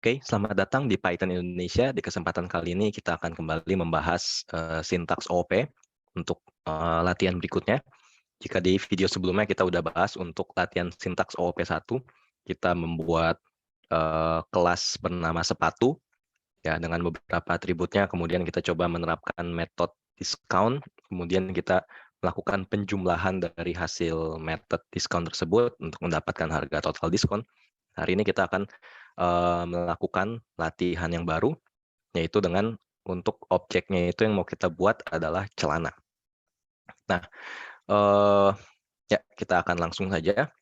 Oke, selamat datang di Python Indonesia. Di kesempatan kali ini kita akan kembali membahas sintaks OOP untuk latihan berikutnya. Jika di video sebelumnya kita udah bahas untuk latihan sintaks OOP 1, kita membuat kelas bernama sepatu ya dengan beberapa atributnya. Kemudian kita coba menerapkan metode discount. Kemudian kita melakukan penjumlahan dari hasil metode discount tersebut untuk mendapatkan harga total diskon. Hari ini kita akan melakukan latihan yang baru, yaitu dengan untuk objeknya itu yang mau kita buat adalah celana. Nah, ya kita akan langsung saja.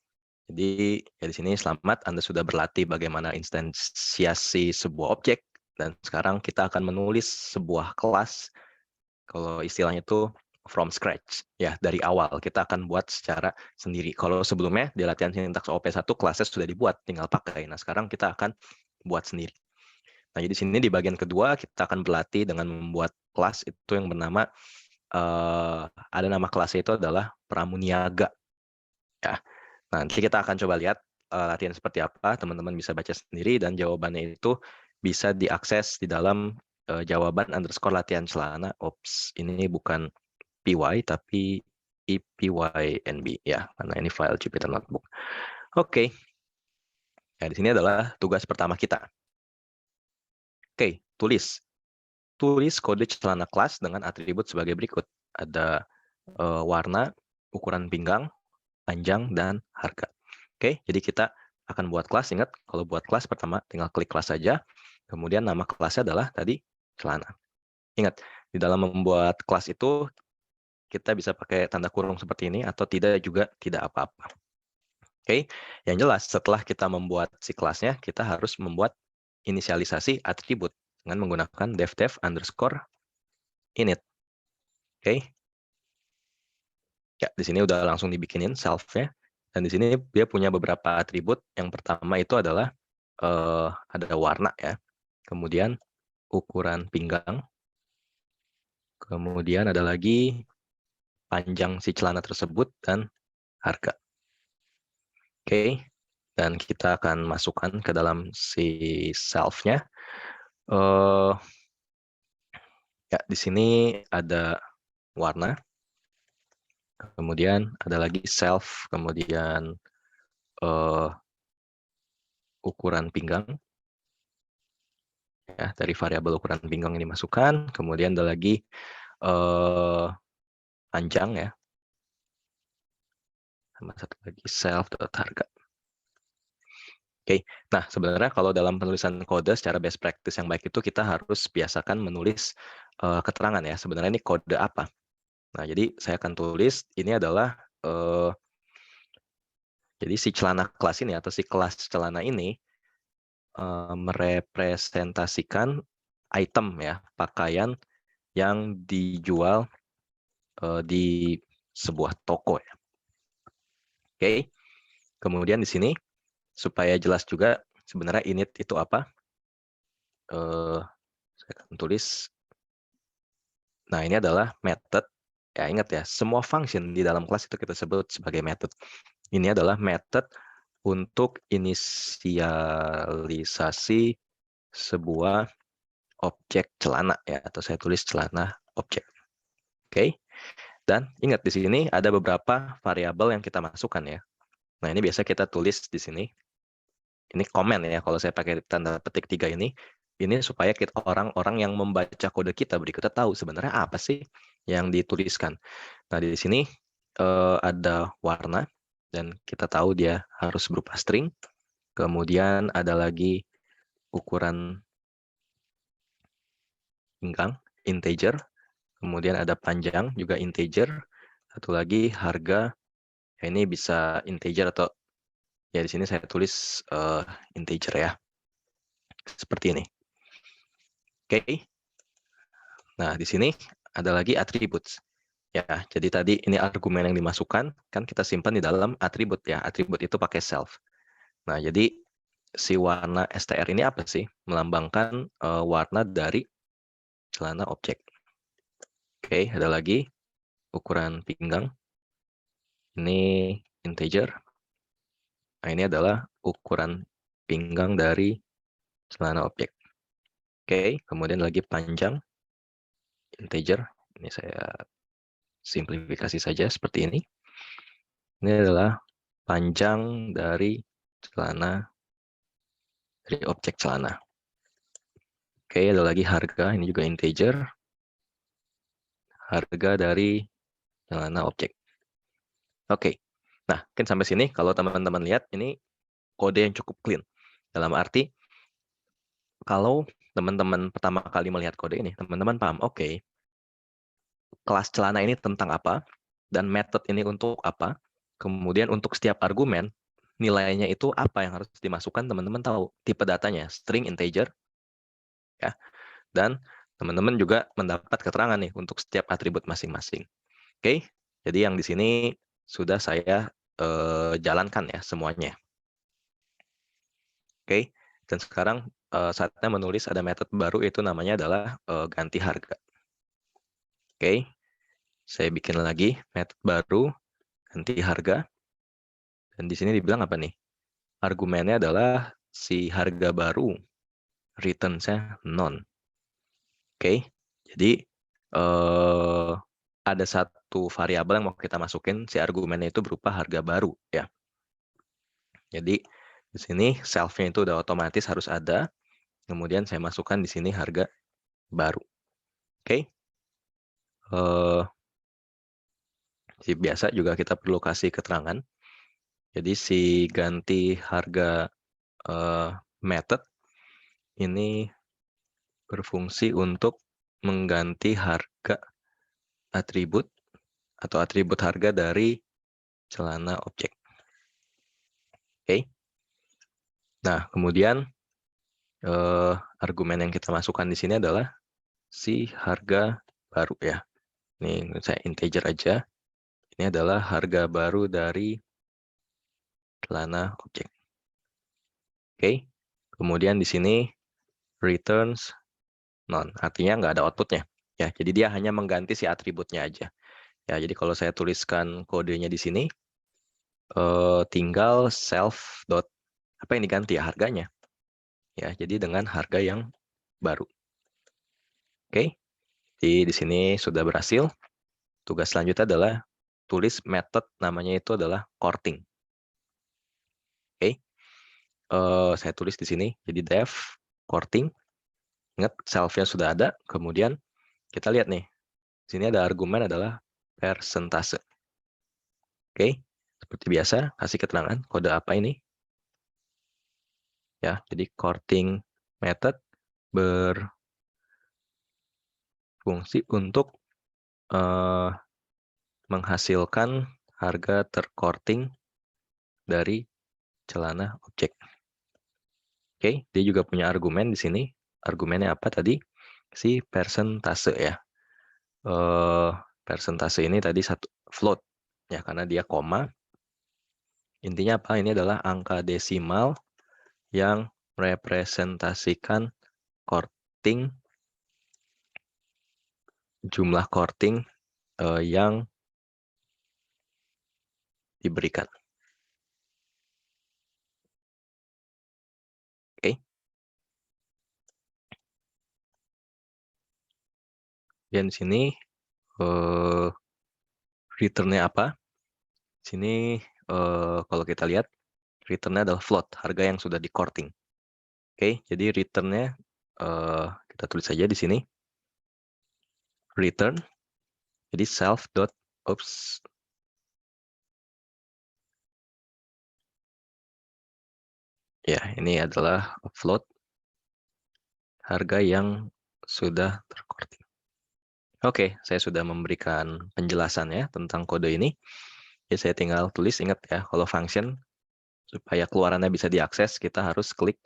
Jadi ya di sini selamat, Anda sudah berlatih bagaimana instansiasi sebuah objek, dan sekarang kita akan menulis sebuah kelas. Kalau istilahnya itu from scratch, ya dari awal kita akan buat secara sendiri. Kalau sebelumnya di latihan sintaks OOP1 kelasnya sudah dibuat, tinggal pakai. Nah sekarang kita akan buat sendiri. Nah jadi di sini di bagian kedua kita akan berlatih dengan membuat kelas itu yang bernama ada nama kelasnya itu adalah pramuniaga. Ya, nanti kita akan coba lihat latihan seperti apa. Teman-teman bisa baca sendiri dan jawabannya itu bisa diakses di dalam jawaban underscore latihan celana. Ops, ini bukan PY tapi EPYNB ya, karena ini file Jupyter Notebook. Oke. Nah, di sini adalah tugas pertama kita. Oke, tulis kode celana kelas dengan atribut sebagai berikut. Ada warna, ukuran pinggang, panjang, dan harga. Oke, jadi kita akan buat kelas. Ingat, kalau buat kelas pertama tinggal klik kelas saja. Kemudian nama kelasnya adalah tadi celana. Ingat, di dalam membuat kelas itu kita bisa pakai tanda kurung seperti ini atau tidak juga tidak apa-apa. Oke, yang jelas setelah kita membuat si kelasnya, kita harus membuat inisialisasi atribut dengan menggunakan dev_init. Oke. Ya, di sini udah langsung dibikinin self-nya. Dan di sini dia punya beberapa atribut. Yang pertama itu adalah ada warna ya. Kemudian ukuran pinggang. Kemudian ada lagi panjang si celana tersebut dan harga. Oke. Dan kita akan masukkan ke dalam si self-nya. Ya, di sini ada warna. Kemudian ada lagi self, kemudian ukuran pinggang. Ya, dari variabel ukuran pinggang ini masukkan. Kemudian ada lagi panjang ya. Sama satu lagi self.harga. Oke, nah sebenarnya kalau dalam penulisan kode secara best practice yang baik itu kita harus biasakan menulis keterangan ya. Sebenarnya ini kode apa? Nah, jadi saya akan tulis ini adalah jadi si celana kelas ini atau si kelas celana ini merepresentasikan item ya, pakaian yang dijual di sebuah toko ya. Oke. Kemudian di sini supaya jelas juga sebenarnya init itu apa? Saya akan tulis. Nah, ini adalah method. Ya, ingat ya, semua function di dalam kelas itu kita sebut sebagai method. Ini adalah method untuk inisialisasi sebuah objek celana ya, atau saya tulis celana objek. Oke. Dan ingat di sini ada beberapa variabel yang kita masukkan ya. Nah, ini biasa kita tulis di sini. Ini komen ya, kalau saya pakai tanda petik 3 ini supaya orang-orang yang membaca kode kita berikutnya tahu sebenarnya apa sih yang dituliskan. Nah, di sini ada warna, dan kita tahu dia harus berupa string. Kemudian ada lagi ukuran pinggang, integer. Kemudian ada panjang, juga integer. Satu lagi harga, ya ini bisa integer atau ya di sini saya tulis integer ya. Seperti ini. Oke. Nah, di sini ada lagi attributes. Ya, jadi tadi ini argumen yang dimasukkan, kan kita simpan di dalam atribut ya. Atribut itu pakai self. Nah, jadi si warna str ini apa sih? Melambangkan warna dari celana objek. Oke, ada lagi ukuran pinggang. Ini integer. Nah, ini adalah ukuran pinggang dari celana objek. Oke, kemudian lagi panjang integer. Ini saya simplifikasi saja seperti ini. Ini adalah panjang dari celana, dari objek celana. Oke, ada lagi harga, ini juga integer. Harga dari celana objek. Oke, nah mungkin sampai sini kalau teman-teman lihat ini kode yang cukup clean. Dalam arti, kalau teman-teman pertama kali melihat kode ini, teman-teman paham, oke, kelas celana ini tentang apa, dan method ini untuk apa, kemudian untuk setiap argumen, nilainya itu apa yang harus dimasukkan, teman-teman tahu tipe datanya, string, integer, ya, dan teman-teman juga mendapat keterangan nih untuk setiap atribut masing-masing. Oke, jadi yang di sini sudah saya jalankan ya semuanya. Oke, dan sekarang saatnya menulis ada metode baru, itu namanya adalah ganti harga. Oke, saya bikin lagi metode baru ganti harga. Dan di sini dibilang apa nih? Argumennya adalah si harga baru, return-nya none. Oke, jadi ada satu variabel yang mau kita masukin, si argumennya itu berupa harga baru ya. Jadi di sini self-nya itu udah otomatis harus ada. Kemudian saya masukkan di sini harga baru. Oke. Jadi biasa juga kita perlu kasih keterangan. Jadi si ganti harga method ini berfungsi untuk mengganti harga atribut atau atribut harga dari celana objek. Oke. Nah, kemudian argumen yang kita masukkan di sini adalah si harga baru ya. Ini saya integer aja. Ini adalah harga baru dari celana objek. Oke. Kemudian di sini returns none, artinya nggak ada outputnya. Ya, jadi dia hanya mengganti si atributnya aja. Ya, jadi kalau saya tuliskan kodenya di sini, tinggal self dot apa yang diganti ya, harganya. Ya, jadi dengan harga yang baru. Oke, di sini sudah berhasil. Tugas selanjutnya adalah tulis method namanya itu adalah courting. Oke, saya tulis di sini. Jadi def courting. Ingat self-nya sudah ada. Kemudian kita lihat nih, di sini ada argumen adalah persentase. Oke, seperti biasa kasih keterangan kode apa ini. Ya, jadi courting method berfungsi untuk menghasilkan harga tercourting dari celana objek. Oke, dia juga punya argumen di sini. Argumennya apa tadi? Si persentase ya. Persentase ini tadi satu float ya, karena dia koma. Intinya apa? Ini adalah angka desimal yang merepresentasikan courting, jumlah courting yang diberikan. Oke. Dan di sini return-nya apa? Di sini kalau kita lihat return-nya adalah float, harga yang sudah di courting. Oke, jadi return-nya kita tulis saja di sini. Return. Jadi self dot oops. Ya, ini adalah float harga yang sudah tercourting. Oke, saya sudah memberikan penjelasan ya tentang kode ini. Jadi saya tinggal tulis, ingat ya, kalau function supaya keluarannya bisa diakses, kita harus klik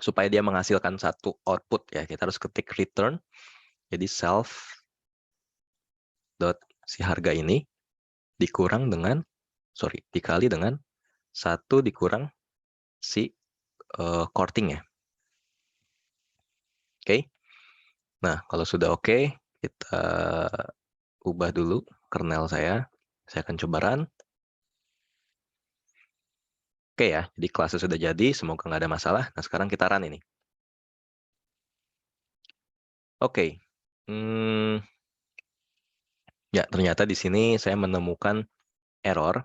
supaya dia menghasilkan satu output ya, kita harus ketik return. Jadi self dot si harga ini dikurang dengan dikali dengan 1 dikurang si courting ya. Oke. Nah, kalau sudah oke, kita ubah dulu kernel saya. Saya akan coba run. Oke ya, jadi kelasnya sudah jadi, semoga nggak ada masalah. Nah, sekarang kita run ini. Oke. Ya, ternyata di sini saya menemukan error.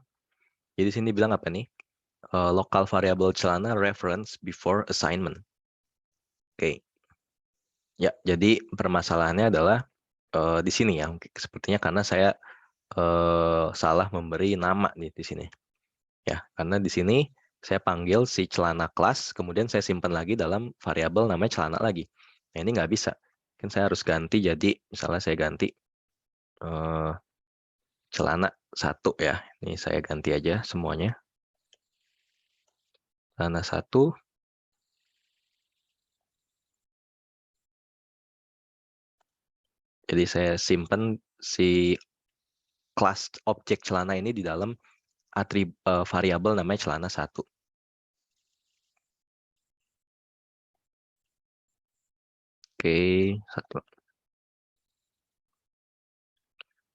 Jadi sini bilang apa nih? Local variable celana reference before assignment. Oke. Ya, jadi permasalahannya adalah di sini ya. Sepertinya karena saya salah memberi nama nih di sini. Ya, karena di sini saya panggil si celana kelas, kemudian saya simpan lagi dalam variabel namanya celana lagi. Nah, ini nggak bisa. Kan saya harus ganti jadi, misalnya saya ganti celana 1 ya. Ini saya ganti aja semuanya. Celana 1. Jadi saya simpan si kelas objek celana ini di dalam variabel namanya celana 1. Oke, 1.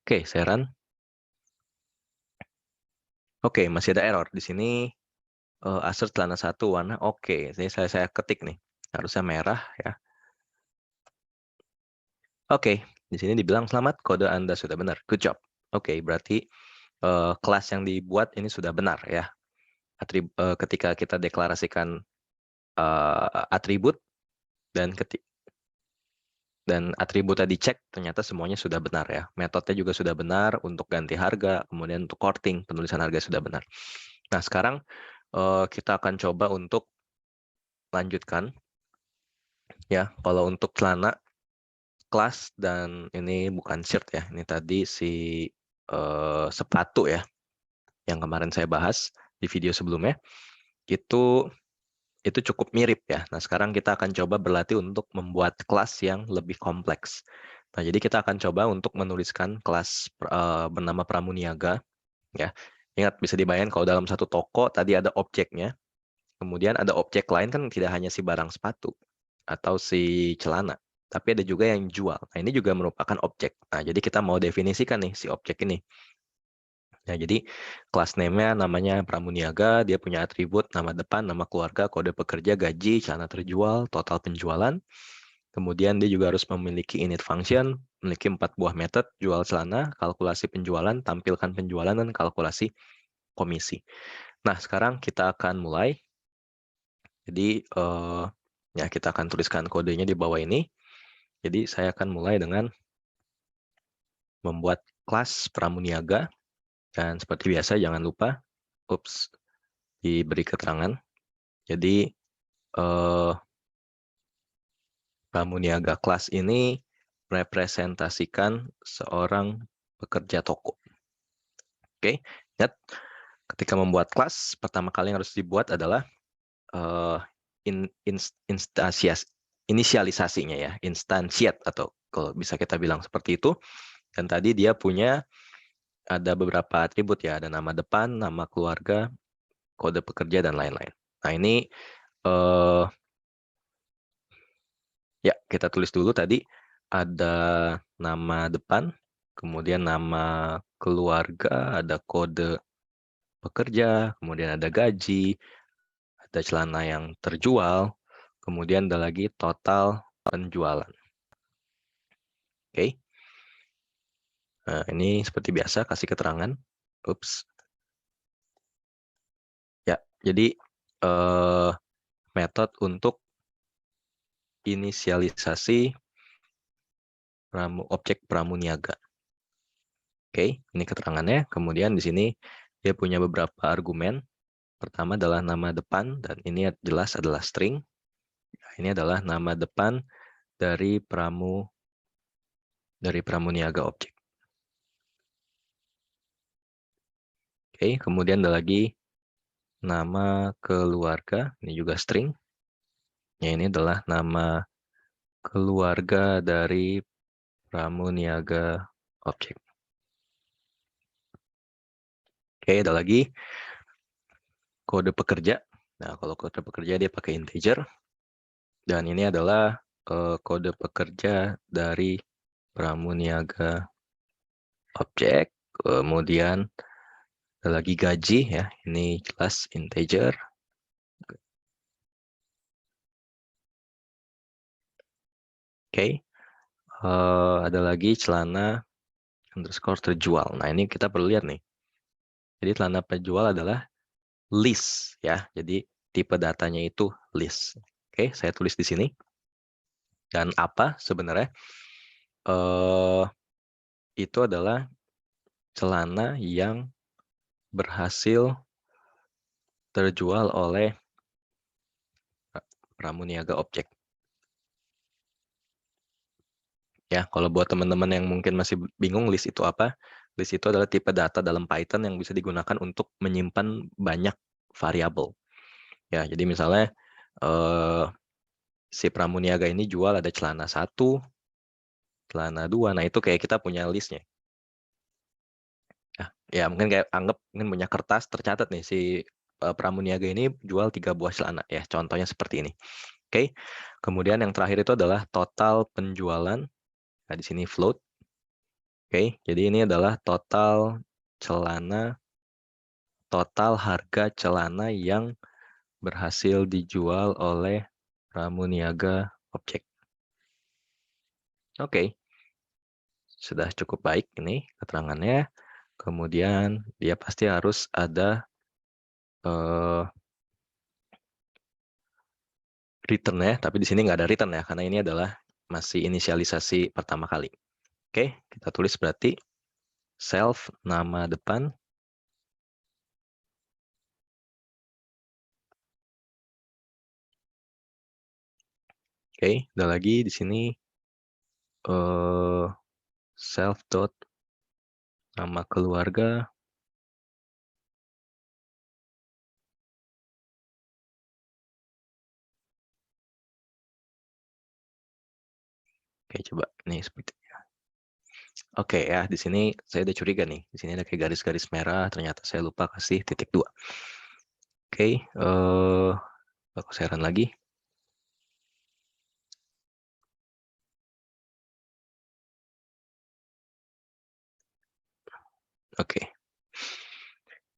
Oke, saya run. Oke, masih ada error. Di sini assert celana 1 warna oke. Ini saya ketik nih. Harusnya merah ya. Oke, di sini dibilang selamat, kode Anda sudah benar. Good job. Oke, berarti kelas yang dibuat ini sudah benar ya. Ketika kita deklarasikan atribut dan atribut tadi cek, ternyata semuanya sudah benar ya. Metodenya juga sudah benar untuk ganti harga, kemudian untuk sorting, penulisan harga sudah benar. Nah, sekarang kita akan coba untuk lanjutkan. Ya, kalau untuk celana, kelas, dan ini bukan shirt ya, ini tadi si sepatu ya, yang kemarin saya bahas di video sebelumnya, itu cukup mirip ya. Nah, sekarang kita akan coba berlatih untuk membuat kelas yang lebih kompleks. Nah, jadi kita akan coba untuk menuliskan kelas bernama Pramuniaga. Ya, ingat bisa dibayangkan kalau dalam satu toko tadi ada objeknya, kemudian ada objek lain kan tidak hanya si barang sepatu atau si celana, tapi ada juga yang jual. Nah, ini juga merupakan objek. Nah, jadi kita mau definisikan nih si objek ini. Nah, jadi kelas name-nya namanya Pramuniaga, dia punya atribut nama depan, nama keluarga, kode pekerja, gaji, celana terjual, total penjualan. Kemudian dia juga harus memiliki init function, memiliki 4 buah method, jual celana, kalkulasi penjualan, tampilkan penjualan, dan kalkulasi komisi. Nah, sekarang kita akan mulai. Jadi, ya kita akan tuliskan kodenya di bawah ini. Jadi, saya akan mulai dengan membuat kelas Pramuniaga. Dan seperti biasa, jangan lupa, diberi keterangan. Jadi, Pramuniaga kelas ini merepresentasikan seorang pekerja toko. Oke, ingat, ketika membuat kelas, pertama kali yang harus dibuat adalah inisialisasinya ya, instantiate atau kalau bisa kita bilang seperti itu. Dan tadi dia punya ada beberapa atribut ya, ada nama depan, nama keluarga, kode pekerja, dan lain-lain. Nah, ini ya kita tulis dulu tadi ada nama depan, kemudian nama keluarga, ada kode pekerja, kemudian ada gaji, ada celana yang terjual, kemudian ada lagi total penjualan. Oke. Nah, ini seperti biasa kasih keterangan. Ya, jadi metode untuk inisialisasi objek Pramuniaga. Oke, ini keterangannya. Kemudian di sini dia punya beberapa argumen. Pertama adalah nama depan, dan ini jelas adalah string. Ini adalah nama depan dari Pramuniaga objek. Oke, kemudian ada lagi nama keluarga, ini juga string. Ya, ini adalah nama keluarga dari Pramuniaga objek. Oke, ada lagi kode pekerja. Nah, kalau kode pekerja dia pakai integer. Dan ini adalah kode pekerja dari Pramuniaga objek. Kemudian Ada lagi gaji ya, ini jelas integer. Oke. Ada lagi celana underscore terjual. Nah, ini kita perlu lihat nih. Jadi celana penjual adalah list ya. Jadi tipe datanya itu list. Oke, saya tulis di sini. Dan apa sebenarnya? Itu adalah celana yang berhasil terjual oleh pramuniaga objek. Ya, kalau buat teman-teman yang mungkin masih bingung list itu apa, list itu adalah tipe data dalam Python yang bisa digunakan untuk menyimpan banyak variabel. Ya, jadi misalnya si pramuniaga ini jual ada celana 1, celana 2, nah itu kayak kita punya listnya. Ya mungkin kayak anggap mungkin punya kertas tercatat nih si pramuniaga ini jual 3 buah celana ya, contohnya seperti ini. Oke. Kemudian yang terakhir itu adalah total penjualan. Nah, di sini float. Oke, jadi ini adalah total celana, total harga celana yang berhasil dijual oleh pramuniaga objek. Oke. Sudah cukup baik ini keterangannya. Kemudian dia pasti harus ada return ya, tapi di sini nggak ada return ya, karena ini adalah masih inisialisasi pertama kali. Oke, kita tulis berarti self nama depan. Oke, ada lagi di sini self dot nama keluarga. Oke, coba nih seperti Oke ya, di sini saya udah curiga nih. Di sini ada kayak garis-garis merah, ternyata saya lupa kasih titik 2. Oke, aku share lagi. Oke.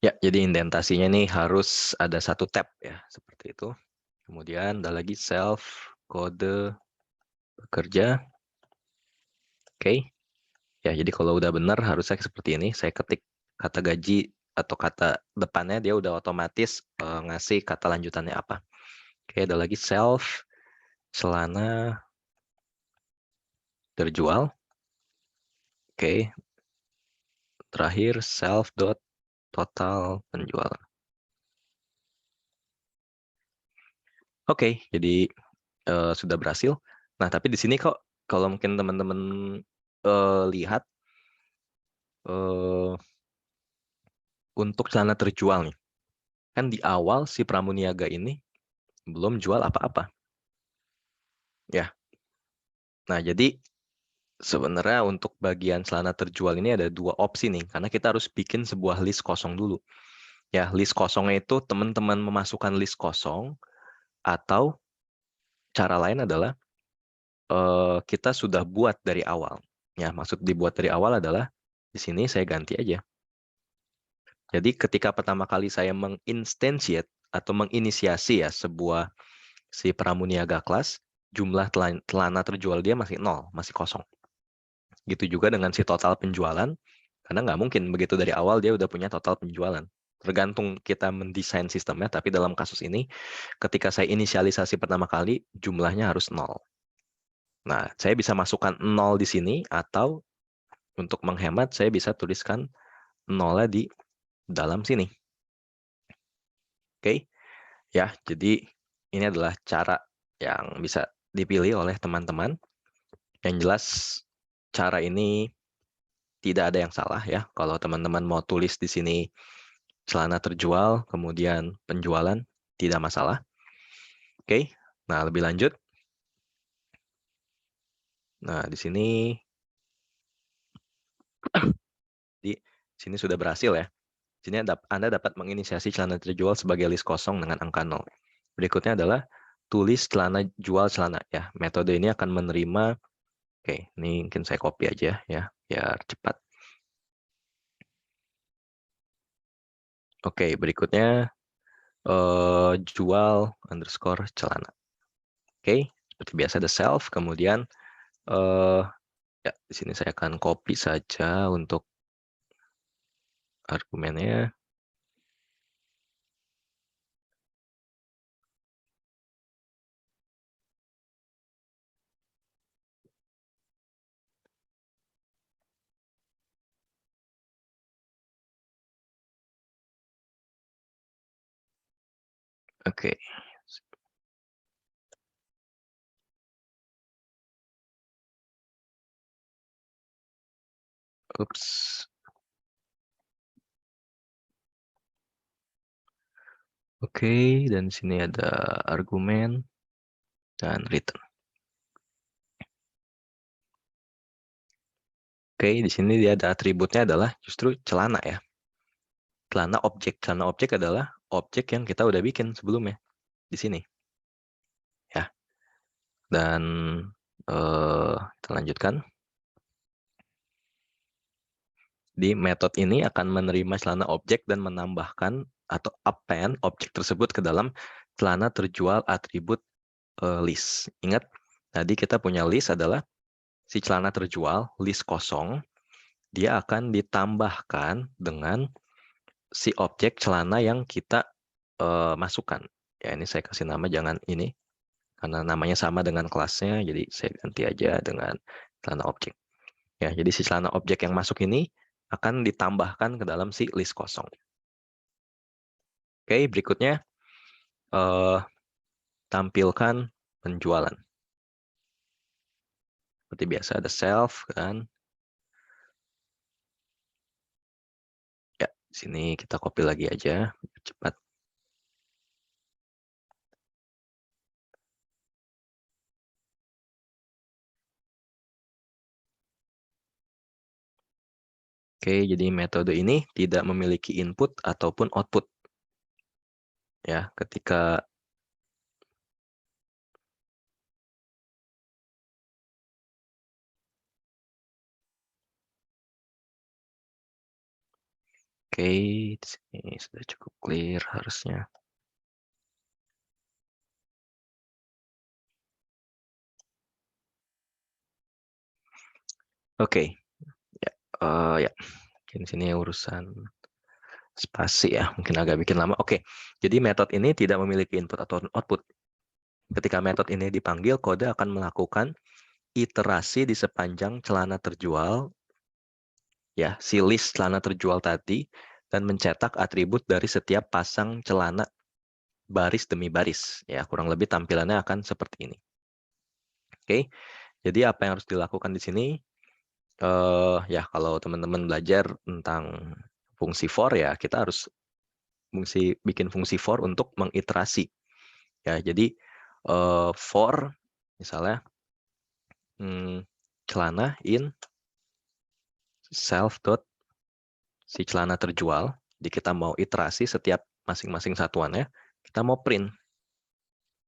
Ya, jadi indentasinya nih harus ada satu tab ya, seperti itu. Kemudian ada lagi self kode pekerja. Oke. Ya, jadi kalau udah benar harusnya seperti ini. Saya ketik kata gaji atau kata depannya, dia udah otomatis ngasih kata lanjutannya apa. Oke, ada lagi self celana terjual. Oke. Terakhir self dot total penjualan. Oke, jadi sudah berhasil. Nah, tapi di sini kok kalau mungkin teman-teman lihat untuk celana terjual nih, kan di awal si pramuniaga ini belum jual apa-apa. Ya. Nah, jadi sebenarnya untuk bagian celana terjual ini ada 2 opsi nih, karena kita harus bikin sebuah list kosong dulu. Ya, list kosongnya itu teman-teman memasukkan list kosong, atau cara lain adalah kita sudah buat dari awal. Ya, maksud dibuat dari awal adalah di sini saya ganti aja. Jadi ketika pertama kali saya menginstantiate atau menginisiasi ya sebuah si pramuniaga kelas, jumlah celana terjual dia masih 0, masih kosong. Gitu juga dengan si total penjualan, karena nggak mungkin begitu dari awal dia udah punya total penjualan. Tergantung kita mendesain sistemnya, tapi dalam kasus ini, ketika saya inisialisasi pertama kali, jumlahnya harus 0. Nah, saya bisa masukkan 0 di sini, atau untuk menghemat, saya bisa tuliskan 0-nya di dalam sini. Oke, ya, jadi ini adalah cara yang bisa dipilih oleh teman-teman. Yang jelas, cara ini tidak ada yang salah ya. Kalau teman-teman mau tulis di sini celana terjual, kemudian penjualan, tidak masalah. Oke, nah lebih lanjut. Nah, di sini sudah berhasil ya. Sini Anda dapat menginisiasi celana terjual sebagai list kosong dengan angka 0. Berikutnya adalah tulis celana jual celana ya. Metode ini akan menerima, oke, ini mungkin saya copy aja ya, biar cepat. Oke, berikutnya jual underscore celana. Oke, seperti biasa ada self, kemudian ya di sini saya akan copy saja untuk argumennya. Oke. Ups. Oke, dan sini ada argumen dan return. Oke, di sini dia ada atributnya adalah justru celana ya. Celana objek adalah objek yang kita udah bikin sebelumnya di sini. Ya. Dan kita lanjutkan. Di metode ini akan menerima celana objek dan menambahkan atau append objek tersebut ke dalam celana terjual atribut list. Ingat, tadi kita punya list adalah si celana terjual, list kosong, dia akan ditambahkan dengan si objek celana yang kita masukkan. Ya, ini saya kasih nama, jangan ini, karena namanya sama dengan kelasnya, jadi saya ganti aja dengan celana objek. Ya, jadi si celana objek yang masuk ini akan ditambahkan ke dalam si list kosong. Oke, berikutnya tampilkan penjualan. Seperti biasa ada self kan. Ya, sini kita copy lagi aja, cepat. Oke, jadi metode ini tidak memiliki input ataupun output. Ya, ketika oke, di sini sudah cukup clear harusnya. Oke, ya, ya, mungkin sini urusan spasi ya, mungkin agak bikin lama. Oke, jadi metode ini tidak memiliki input atau output. Ketika metode ini dipanggil, kode akan melakukan iterasi di sepanjang celana terjual, ya, si list celana terjual tadi, dan mencetak atribut dari setiap pasang celana baris demi baris. Ya, kurang lebih tampilannya akan seperti ini. Oke, jadi apa yang harus dilakukan di sini? Ya, kalau teman-teman belajar tentang fungsi for ya, kita harus bikin fungsi for untuk mengiterasi. Ya, jadi for misalnya celana in self dot si celana terjual. Jadi kita mau iterasi setiap masing-masing satuannya. Kita mau print.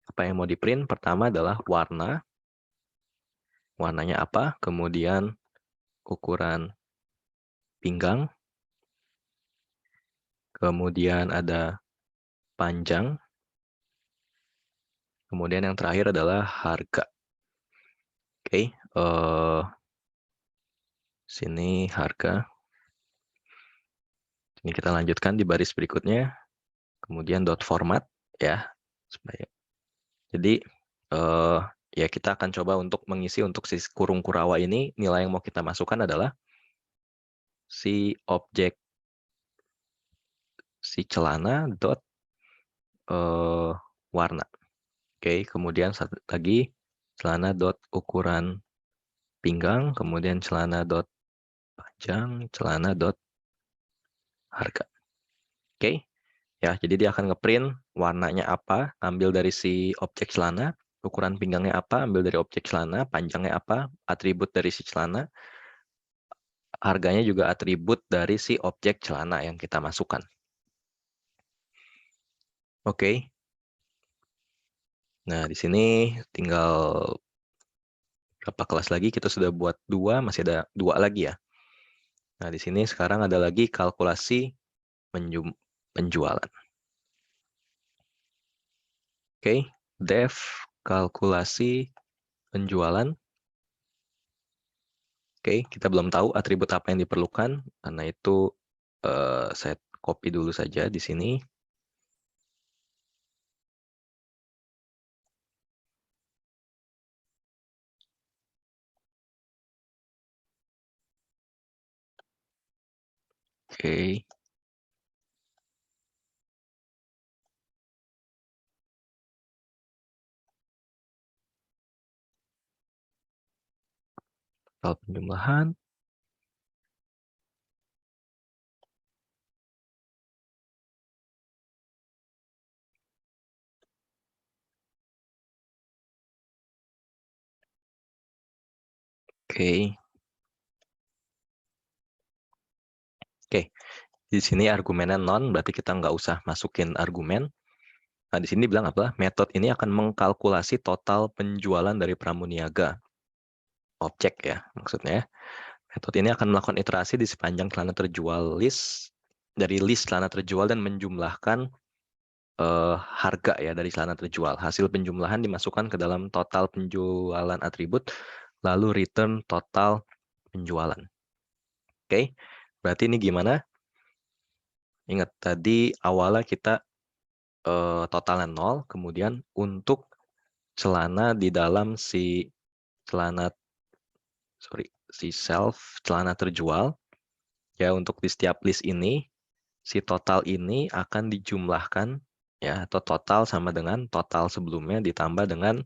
Apa yang mau di print? Pertama adalah warna. Warnanya apa? Kemudian ukuran pinggang. Kemudian ada panjang. Kemudian yang terakhir adalah harga. Oke, sini harga. Ini kita lanjutkan di baris berikutnya. Kemudian dot format ya. Jadi ya kita akan coba untuk mengisi untuk si kurung kurawa ini, nilai yang mau kita masukkan adalah si objek si celana dot warna. Oke, kemudian satu lagi celana dot ukuran pinggang, kemudian celana dot panjang, celana dot harga. Oke, ya jadi dia akan ngeprint warnanya apa, ambil dari si objek celana, ukuran pinggangnya apa, ambil dari objek celana, panjangnya apa, atribut dari si celana, harganya juga atribut dari si objek celana yang kita masukkan. Oke. Nah, di sini tinggal berapa kelas lagi, kita sudah buat 2, masih ada 2 lagi ya. Nah, di sini sekarang ada lagi kalkulasi penjualan. Oke, def kalkulasi penjualan. Oke, kita belum tahu atribut apa yang diperlukan, karena itu saya copy dulu saja di sini. Oke. Total penjumlahan. Oke. Oke, di sini argumennya non, berarti kita nggak usah masukin argumen. Nah, di sini bilang apa? Metode ini akan mengkalkulasi total penjualan dari pramuniaga. Objek ya, maksudnya. Metode ini akan melakukan iterasi di sepanjang celana terjual dari list celana terjual dan menjumlahkan harga ya dari celana terjual. Hasil penjumlahan dimasukkan ke dalam total penjualan atribut, lalu return total penjualan. Oke, berarti ini gimana? Ingat tadi awalnya kita totalnya 0, kemudian untuk celana di dalam si celana terjual, ya untuk di setiap list ini, si total ini akan dijumlahkan, ya atau total sama dengan total sebelumnya ditambah dengan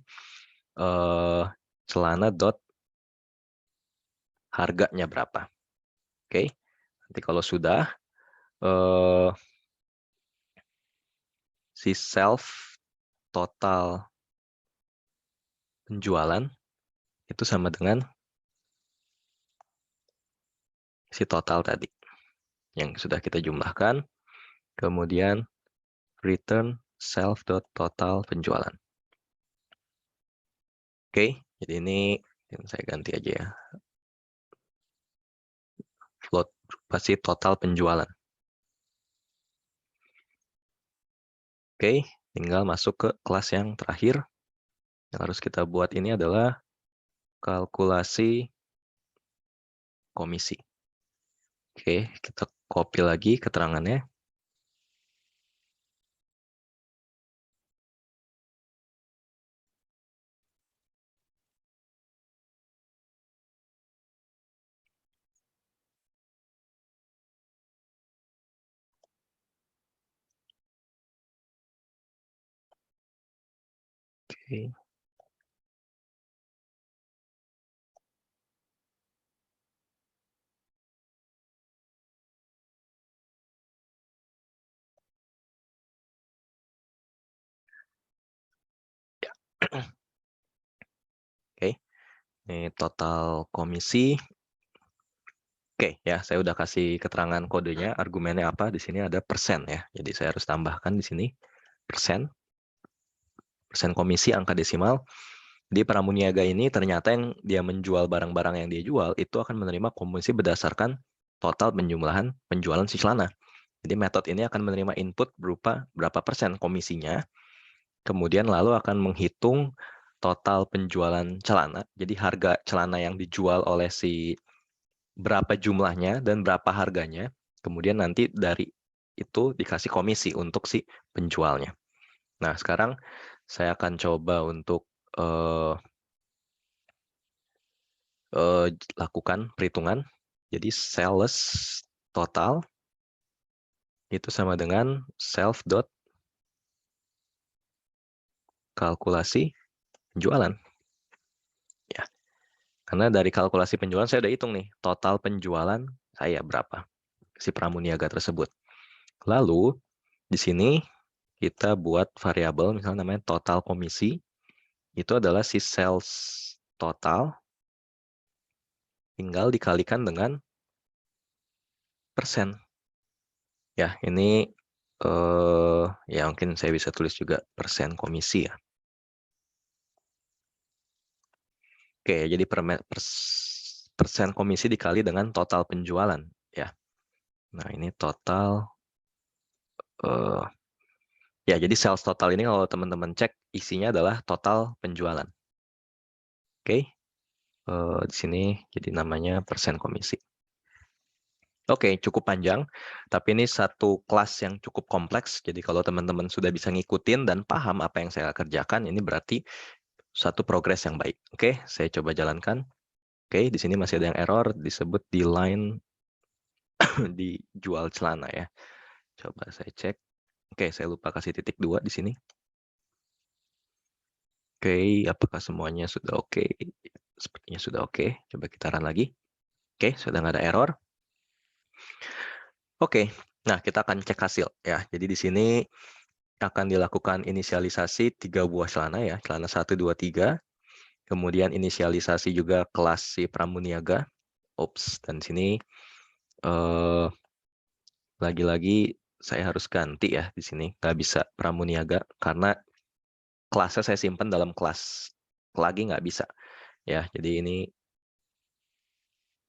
celana dot harganya berapa. Oke, nanti kalau sudah, si self total penjualan itu sama dengan si total tadi yang sudah kita jumlahkan, kemudian return self dot total penjualan. Oke, jadi ini saya ganti aja ya. Float pasti total penjualan. Oke, tinggal masuk ke kelas yang terakhir. Yang harus kita buat ini adalah kalkulasi komisi. Oke, kita copy lagi keterangannya. Oke. Ya. Oke, ini total komisi. Oke, ya saya udah kasih keterangan kodenya, argumennya apa? Di sini ada persen ya. Jadi saya harus tambahkan di sini persen komisi angka desimal. Di pramuniaga ini ternyata yang dia menjual barang-barang yang dia jual itu akan menerima komisi berdasarkan total penjumlahan penjualan si celana. Jadi metode ini akan menerima input berupa berapa persen komisinya, kemudian lalu akan menghitung total penjualan celana. Jadi harga celana yang dijual oleh si berapa jumlahnya dan berapa harganya, kemudian nanti dari itu dikasih komisi untuk si penjualnya. Nah, sekarang saya akan coba untuk lakukan perhitungan. Jadi sales total itu sama dengan self dot kalkulasi penjualan. Ya, karena dari kalkulasi penjualan saya udah hitung nih total penjualan saya berapa si pramuniaga tersebut. Lalu di sini kita buat variabel misalnya namanya total komisi. Itu adalah si sales total tinggal dikalikan dengan persen. Ya, ini ya mungkin saya bisa tulis juga persen komisi ya. Oke, jadi persen komisi dikali dengan total penjualan ya. Nah, ini total ya, jadi sales total ini kalau teman-teman cek isinya adalah total penjualan. Oke, di sini jadi namanya persen komisi. Oke, cukup panjang, tapi ini satu kelas yang cukup kompleks. Jadi kalau teman-teman sudah bisa ngikutin dan paham apa yang saya kerjakan, ini berarti satu progres yang baik. Oke, saya coba jalankan. Oke, di sini masih ada yang error, disebut di line dijual celana ya. Coba saya cek. Oke, saya lupa kasih titik 2 di sini. Oke, apakah semuanya sudah oke? Sepertinya sudah oke. Coba kita run lagi. Oke, sudah nggak ada error. Oke, nah kita akan cek hasil ya. Jadi di sini akan dilakukan inisialisasi 3 buah celana ya, celana 1, 2, 3. Kemudian inisialisasi juga kelas si Pramuniaga. Oops, dan sini lagi-lagi saya harus ganti ya di sini. Nggak bisa Pramuniaga karena kelasnya saya simpan dalam kelas lagi nggak bisa ya. Jadi ini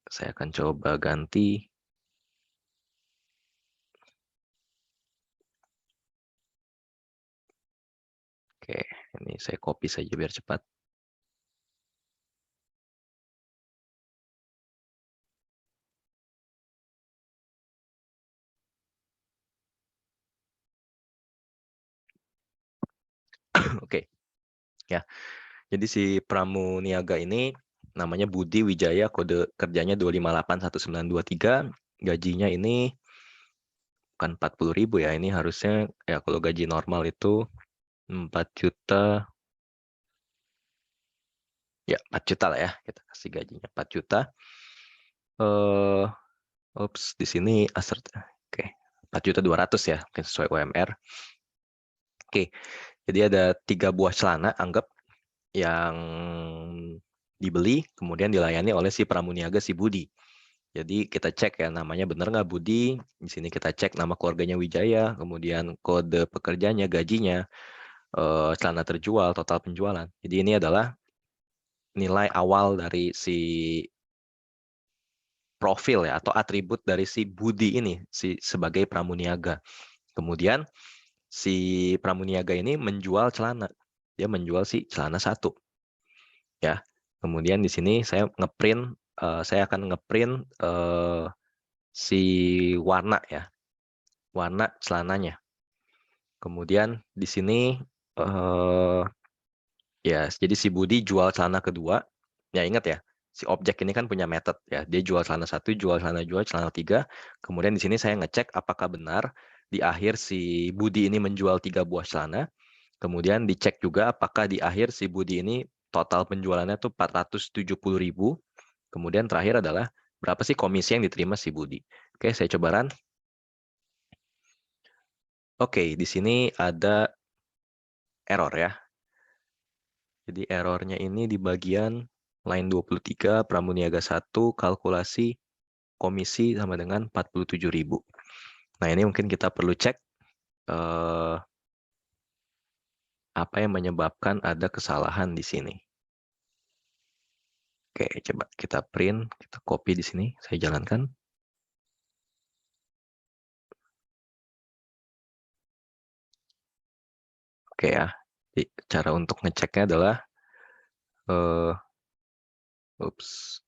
saya akan coba ganti. Oke, ini saya copy saja biar cepat. Oke, ya. Jadi si Pramuniaga ini namanya Budi Wijaya, kode kerjanya 2581923. Gajinya ini bukan 40.000 ya, ini harusnya ya kalau gaji normal itu 4 juta. Ya, 4 juta lah ya. Kita kasih gajinya 4 juta. Ups, di sini assert. Oke, 4.200.000 ya, mungkin sesuai UMR. Oke, jadi ada 3 buah celana anggap yang dibeli kemudian dilayani oleh si Pramuniaga si Budi. Jadi kita cek ya namanya benar nggak Budi. Di sini kita cek nama keluarganya Wijaya, kemudian kode pekerjanya, gajinya, celana terjual, total penjualan. Jadi ini adalah nilai awal dari si profil ya atau atribut dari si Budi ini si sebagai Pramuniaga. Kemudian si Pramuniaga ini menjual celana. Dia menjual si celana 1 ya. Kemudian di sini saya ngeprint saya akan ngeprint si warna ya. Warna celananya. Kemudian di sini ya jadi si Budi jual celana kedua. Ya ingat ya, si objek ini kan punya method ya. Dia jual celana 1, jual celana 3. Kemudian di sini saya ngecek apakah benar di akhir si Budi ini menjual 3 buah celana. Kemudian dicek juga apakah di akhir si Budi ini total penjualannya tuh 470.000. Kemudian terakhir adalah berapa sih komisi yang diterima si Budi. Oke, saya coba run. Oke, di sini ada error ya. Jadi errornya ini di bagian line 23, Pramuniaga 1, kalkulasi komisi sama dengan 47.000. Nah, ini mungkin kita perlu cek apa yang menyebabkan ada kesalahan di sini. Oke, coba kita print, kita copy di sini, saya jalankan. Oke ya, jadi cara untuk ngeceknya adalah, oops.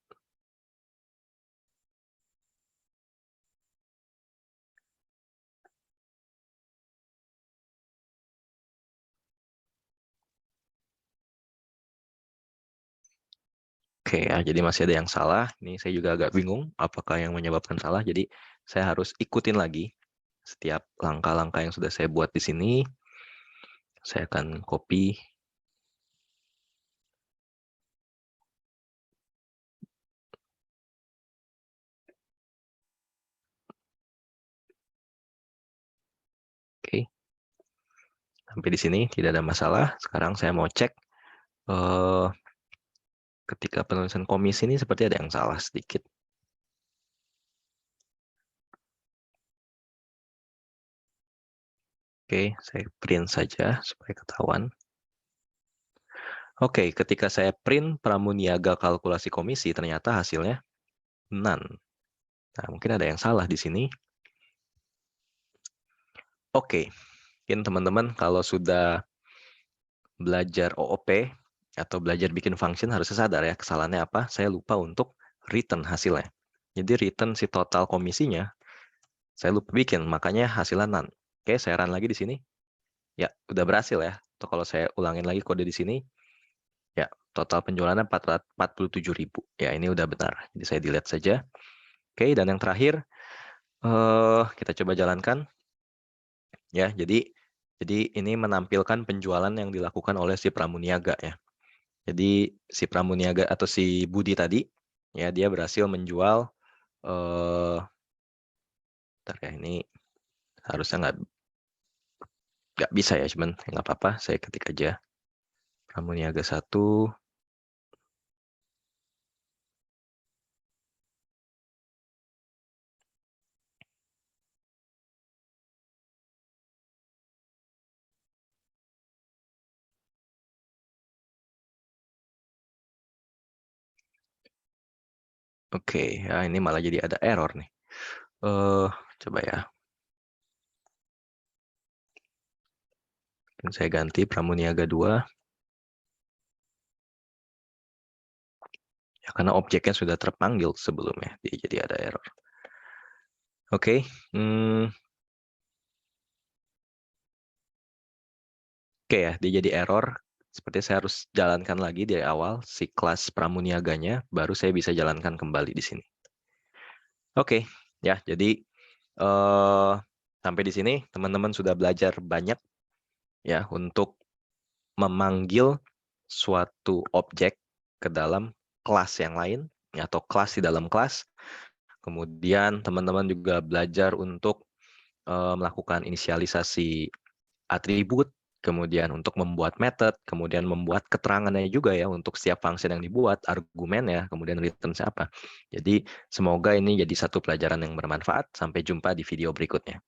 Oke ya, jadi masih ada yang salah. Ini saya juga agak bingung apakah yang menyebabkan salah. Jadi saya harus ikutin lagi setiap langkah-langkah yang sudah saya buat di sini. Saya akan copy. Oke. Sampai di sini tidak ada masalah. Sekarang saya mau cek ketika penulisan komisi ini seperti ada yang salah sedikit. Oke, saya print saja supaya ketahuan. Oke, ketika saya print Pramuniaga kalkulasi komisi, ternyata hasilnya none. Nah, mungkin ada yang salah di sini. Oke, mungkin teman-teman kalau sudah belajar OOP atau belajar bikin function harusnya sadar ya kesalahannya apa. Saya lupa untuk return hasilnya. Jadi return si total komisinya saya lupa bikin, makanya hasilnya none. Oke, saya run lagi di sini. Ya, udah berhasil ya. Atau kalau saya ulangin lagi kode di sini, ya total penjualannya 47.000. Ya, ini udah benar. Jadi saya delete saja. Oke, dan yang terakhir kita coba jalankan. Ya, jadi ini menampilkan penjualan yang dilakukan oleh si pramuniaga ya. Jadi si pramuniaga atau si Budi tadi ya dia berhasil menjual bentar ya, ini harusnya nggak bisa ya, cuman nggak apa-apa, saya ketik aja pramuniaga 1. Oke, ya ini malah jadi ada error nih. Coba ya. Saya ganti pramuniaga 2. Ya, karena objeknya sudah terpanggil sebelumnya, jadi ada error. Oke, oke ya, dia jadi error. Seperti saya harus jalankan lagi dari awal si kelas pramuniaganya, baru saya bisa jalankan kembali di sini. Oke, ya jadi sampai di sini teman-teman sudah belajar banyak ya untuk memanggil suatu objek ke dalam kelas yang lain atau kelas di dalam kelas. Kemudian teman-teman juga belajar untuk melakukan inisialisasi atribut, kemudian untuk membuat method, kemudian membuat keterangannya juga ya untuk setiap function yang dibuat, argumennya, kemudian return apa. Jadi semoga ini jadi satu pelajaran yang bermanfaat. Sampai jumpa di video berikutnya.